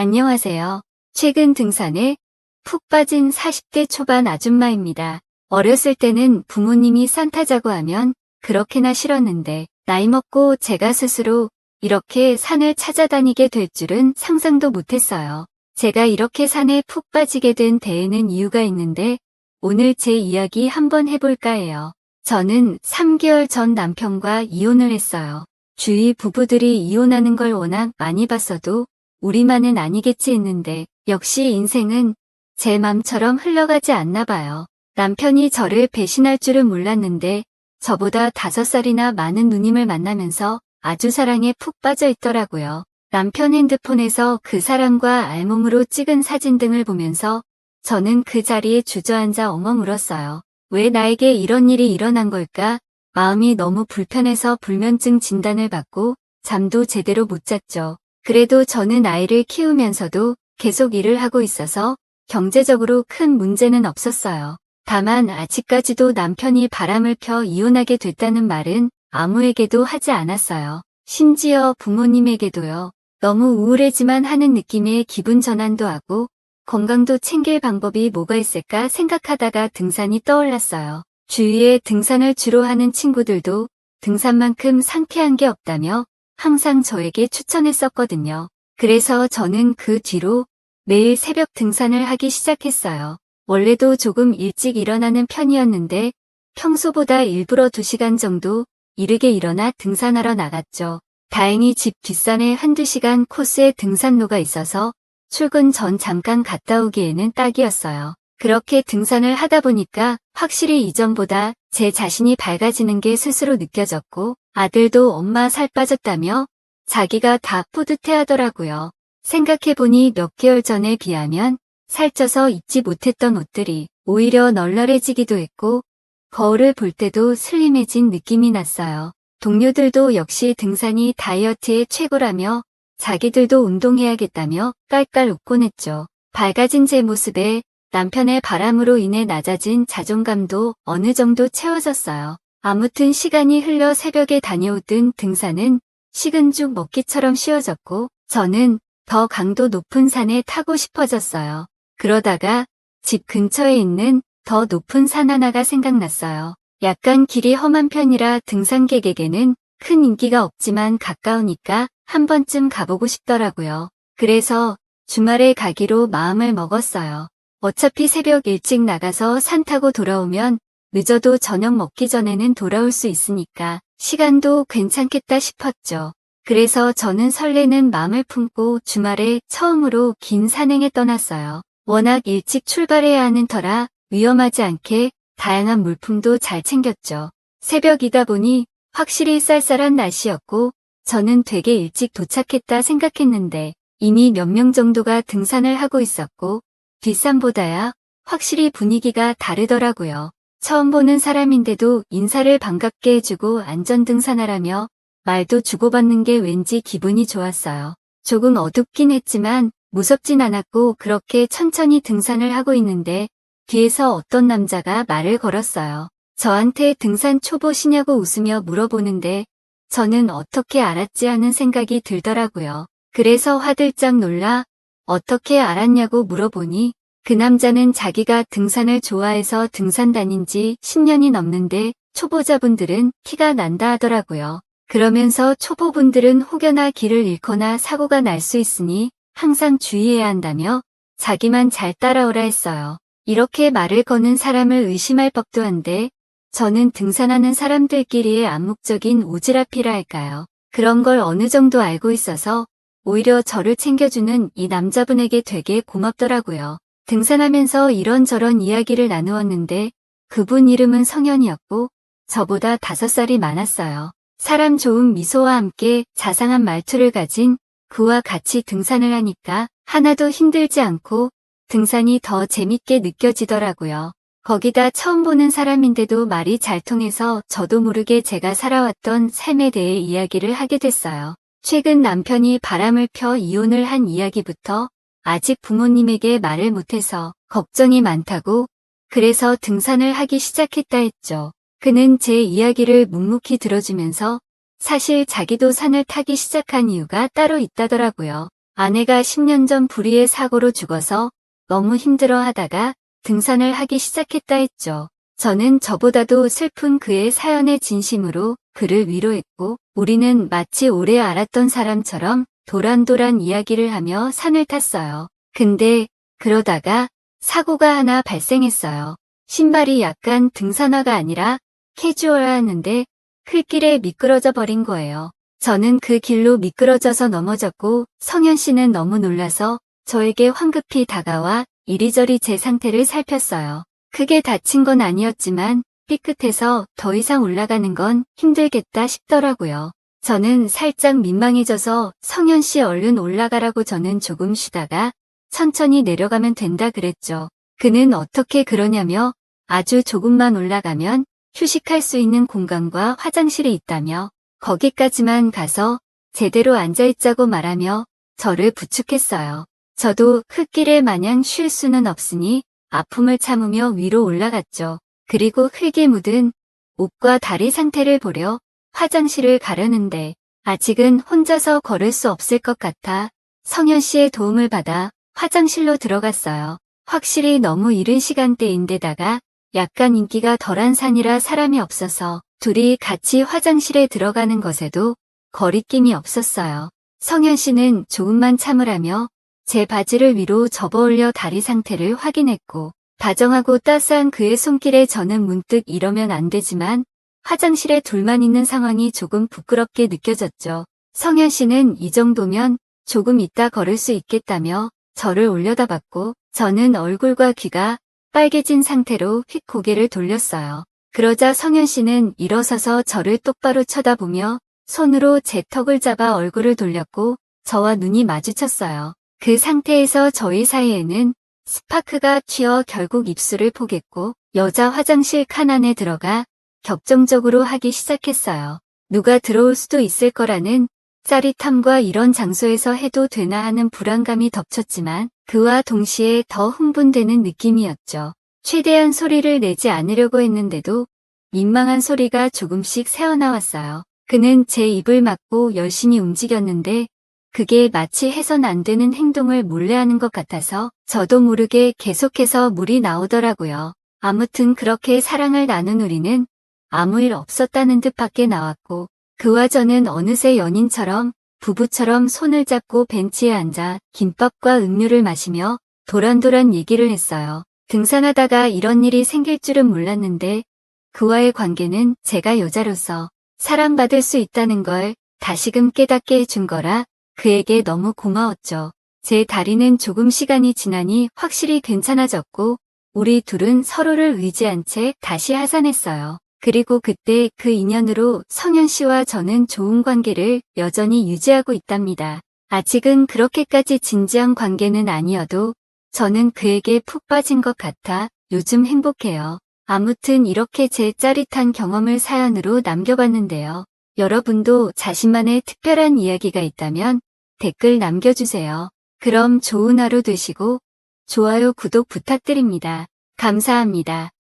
안녕하세요. 최근 등산에 푹 빠진 40대 초반 아줌마입니다. 어렸을 때는 부모님이 산 타자고 하면 그렇게나 싫었는데 나이 먹고 제가 스스로 이렇게 산을 찾아다니게 될 줄은 상상도 못했어요. 제가 이렇게 산에 푹 빠지게 된 데에는 이유가 있는데 오늘 제 이야기 한번 해볼까 해요. 저는 3개월 전 남편과 이혼을 했어요. 주위 부부들이 이혼하는 걸 워낙 많이 봤어도 우리만은 아니겠지 했는데 역시 인생은 제 맘처럼 흘러가지 않나 봐요. 남편이 저를 배신할 줄은 몰랐는데 저보다 5살이나 많은 누님을 만나면서 아주 사랑에 푹 빠져 있더라고요. 남편 핸드폰에서 그 사람과 알몸으로 찍은 사진 등을 보면서 저는 그 자리에 주저앉아 엉엉 울었어요. 왜 나에게 이런 일이 일어난 걸까? 마음이 너무 불편해서 불면증 진단을 받고 잠도 제대로 못 잤죠. 그래도 저는 아이를 키우면서도 계속 일을 하고 있어서 경제적으로 큰 문제는 없었어요. 다만 아직까지도 남편이 바람을 펴 이혼하게 됐다는 말은 아무에게도 하지 않았어요. 심지어 부모님에게도요. 너무 우울해지만 하는 느낌의 기분 전환도 하고 건강도 챙길 방법이 뭐가 있을까 생각하다가 등산이 떠올랐어요. 주위에 등산을 주로 하는 친구들도 등산만큼 상쾌한 게 없다며 항상 저에게 추천했었거든요. 그래서 저는 그 뒤로 매일 새벽 등산을 하기 시작했어요. 원래도 조금 일찍 일어나는 편이었는데 평소보다 일부러 2시간 정도 이르게 일어나 등산하러 나갔죠. 다행히 집 뒷산에 1~2시간 코스의 등산로가 있어서 출근 전 잠깐 갔다 오기에는 딱이었어요. 그렇게 등산을 하다 보니까 확실히 이전보다 제 자신이 밝아지는 게 스스로 느껴졌고 아들도 엄마 살 빠졌다며 자기가 다 뿌듯해하더라고요. 생각해보니 몇 개월 전에 비하면 살쪄서 입지 못했던 옷들이 오히려 널널해지기도 했고 거울을 볼 때도 슬림해진 느낌이 났어요. 동료들도 역시 등산이 다이어트의 최고라며 자기들도 운동해야겠다며 깔깔 웃곤 했죠. 밝아진 제 모습에 남편의 바람으로 인해 낮아진 자존감도 어느 정도 채워졌어요. 아무튼 시간이 흘러 새벽에 다녀오던 등산은 식은 죽 먹기처럼 쉬워졌고 저는 더 강도 높은 산에 타고 싶어졌어요. 그러다가 집 근처에 있는 더 높은 산 하나가 생각났어요. 약간 길이 험한 편이라 등산객에게는 큰 인기가 없지만 가까우니까 한 번쯤 가보고 싶더라고요. 그래서 주말에 가기로 마음을 먹었어요. 어차피 새벽 일찍 나가서 산 타고 돌아오면 늦어도 저녁 먹기 전에는 돌아올 수 있으니까 시간도 괜찮겠다 싶었죠. 그래서 저는 설레는 마음을 품고 주말에 처음으로 긴 산행에 떠났어요. 워낙 일찍 출발해야 하는 터라 위험하지 않게 다양한 물품도 잘 챙겼죠. 새벽이다 보니 확실히 쌀쌀한 날씨였고 저는 되게 일찍 도착했다 생각했는데 이미 몇 명 정도가 등산을 하고 있었고 뒷산보다야 확실히 분위기가 다르더라고요. 처음 보는 사람인데도 인사를 반갑게 해주고 안전등산하라며 말도 주고받는 게 왠지 기분이 좋았어요. 조금 어둡긴 했지만 무섭진 않았고 그렇게 천천히 등산을 하고 있는데 뒤에서 어떤 남자가 말을 걸었어요. 저한테 등산 초보시냐고 웃으며 물어보는데 저는 어떻게 알았지 하는 생각이 들더라고요. 그래서 화들짝 놀라 어떻게 알았냐고 물어보니 그 남자는 자기가 등산을 좋아해서 등산 다닌 지 10년이 넘는데 초보자분들은 티가 난다 하더라고요. 그러면서 초보분들은 혹여나 길을 잃거나 사고가 날 수 있으니 항상 주의해야 한다며 자기만 잘 따라오라 했어요. 이렇게 말을 거는 사람을 의심할 법도 한데 저는 등산하는 사람들끼리의 암묵적인 오지랖이라 할까요? 그런 걸 어느 정도 알고 있어서 오히려 저를 챙겨주는 이 남자분에게 되게 고맙더라고요. 등산하면서 이런저런 이야기를 나누었는데 그분 이름은 성현이었고 저보다 5살이 많았어요. 사람 좋은 미소와 함께 자상한 말투를 가진 그와 같이 등산을 하니까 하나도 힘들지 않고 등산이 더 재밌게 느껴지더라고요. 거기다 처음 보는 사람인데도 말이 잘 통해서 저도 모르게 제가 살아왔던 삶에 대해 이야기를 하게 됐어요. 최근 남편이 바람을 펴 이혼을 한 이야기부터 아직 부모님에게 말을 못해서 걱정이 많다고 그래서 등산을 하기 시작했다 했죠. 그는 제 이야기를 묵묵히 들어주면서 사실 자기도 산을 타기 시작한 이유가 따로 있다더라고요. 아내가 10년 전 불의의 사고로 죽어서 너무 힘들어 하다가 등산을 하기 시작했다 했죠. 저는 저보다도 슬픈 그의 사연에 진심으로 그를 위로했고 우리는 마치 오래 알았던 사람처럼 도란도란 이야기를 하며 산을 탔어요. 근데 그러다가 사고가 하나 발생했어요. 신발이 약간 등산화가 아니라 캐주얼하는데 흘길에 미끄러져 버린 거예요. 저는 그 길로 미끄러져서 넘어졌고 성현 씨는 너무 놀라서 저에게 황급히 다가와 이리저리 제 상태를 살폈어요. 크게 다친 건 아니었지만 삐끗해서 더 이상 올라가는 건 힘들겠다 싶더라고요. 저는 살짝 민망해져서 성현 씨 얼른 올라가라고 저는 조금 쉬다가 천천히 내려가면 된다 그랬죠. 그는 어떻게 그러냐며 아주 조금만 올라가면 휴식할 수 있는 공간과 화장실이 있다며 거기까지만 가서 제대로 앉아있자고 말하며 저를 부축했어요. 저도 흙길에 마냥 쉴 수는 없으니 아픔을 참으며 위로 올라갔죠. 그리고 흙에 묻은 옷과 다리 상태를 보려 화장실을 가려는데 아직은 혼자서 걸을 수 없을 것 같아 성현 씨의 도움을 받아 화장실로 들어갔어요. 확실히 너무 이른 시간대인데다가 약간 인기가 덜한 산이라 사람이 없어서 둘이 같이 화장실에 들어가는 것에도 거리낌이 없었어요. 성현 씨는 조금만 참으라며 제 바지를 위로 접어올려 다리 상태를 확인했고 다정하고 따스한 그의 손길에 저는 문득 이러면 안 되지만 화장실에 둘만 있는 상황이 조금 부끄럽게 느껴졌죠. 성현 씨는 이 정도면 조금 있다 걸을 수 있겠다며 저를 올려다봤고 저는 얼굴과 귀가 빨개진 상태로 휙 고개를 돌렸어요. 그러자 성현 씨는 일어서서 저를 똑바로 쳐다보며 손으로 제 턱을 잡아 얼굴을 돌렸고 저와 눈이 마주쳤어요. 그 상태에서 저희 사이에는 스파크가 튀어 결국 입술을 포겠고 여자 화장실 칸 안에 들어가 격정적으로 하기 시작했어요. 누가 들어올 수도 있을 거라는 짜릿함과 이런 장소에서 해도 되나 하는 불안감이 덮쳤지만 그와 동시에 더 흥분되는 느낌이었죠. 최대한 소리를 내지 않으려고 했는데도 민망한 소리가 조금씩 새어나왔어요. 그는 제 입을 막고 열심히 움직였는데 그게 마치 해선 안 되는 행동을 몰래 하는 것 같아서 저도 모르게 계속해서 물이 나오더라고요. 아무튼 그렇게 사랑을 나눈 우리는 아무 일 없었다는 듯 밖에 나왔고 그와 저는 어느새 연인처럼 부부처럼 손을 잡고 벤치에 앉아 김밥과 음료를 마시며 도란도란 얘기를 했어요. 등산하다가 이런 일이 생길 줄은 몰랐는데 그와의 관계는 제가 여자로서 사랑받을 수 있다는 걸 다시금 깨닫게 해준 거라 그에게 너무 고마웠죠. 제 다리는 조금 시간이 지나니 확실히 괜찮아졌고 우리 둘은 서로를 의지한 채 다시 하산했어요. 그리고 그때 그 인연으로 성현 씨와 저는 좋은 관계를 여전히 유지하고 있답니다. 아직은 그렇게까지 진지한 관계는 아니어도 저는 그에게 푹 빠진 것 같아 요즘 행복해요. 아무튼 이렇게 제 짜릿한 경험을 사연으로 남겨봤는데요. 여러분도 자신만의 특별한 이야기가 있다면 댓글 남겨주세요. 그럼 좋은 하루 되시고 좋아요, 구독 부탁드립니다. 감사합니다.